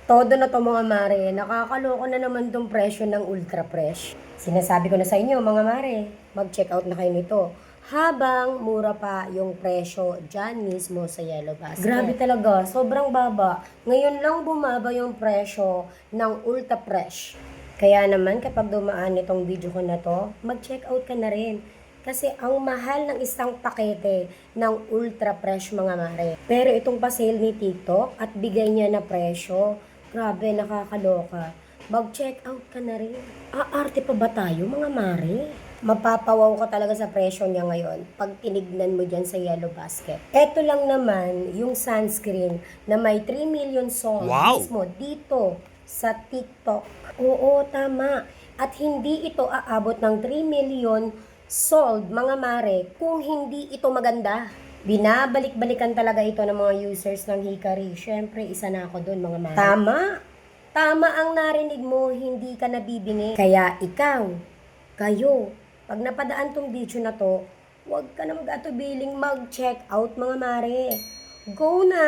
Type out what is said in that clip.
Todo na to mga mare, nakakaloko na naman tong presyo ng Ultra Fresh. Sinasabi ko na sa inyo mga mare, mag-check out na kayo nito. Habang mura pa yung presyo dyan mismo sa Yellow Basket. Grabe talaga, sobrang baba. Ngayon lang bumaba yung presyo ng Ultra Fresh. Kaya naman kapag dumaan itong video ko na to, mag-check out ka na rin. Kasi ang mahal ng isang pakete ng Ultra Fresh mga mare. Pero itong pa-sale ni TikTok at bigay niya na presyo, grabe nakakaloka. Mag-check out ka na rin. Aarte pa ba tayo mga mare? Mapapawaw ka talaga sa presyo niya ngayon pag tinignan mo dyan sa Yellow Basket. Ito lang naman yung sunscreen na may 3 million sold mismo dito sa TikTok. Oo, tama. At hindi ito aabot ng 3 million sold, mga mare, kung hindi ito maganda. Binabalik-balikan talaga ito ng mga users ng Hikari. Siyempre, isa na ako doon, mga mare. Tama. Tama ang narinig mo, hindi ka nabibingi. Kaya ikaw, kayo, pag napadaan tong video na to, huwag ka na mag-atubiling mag-check out, mga mare. Go na!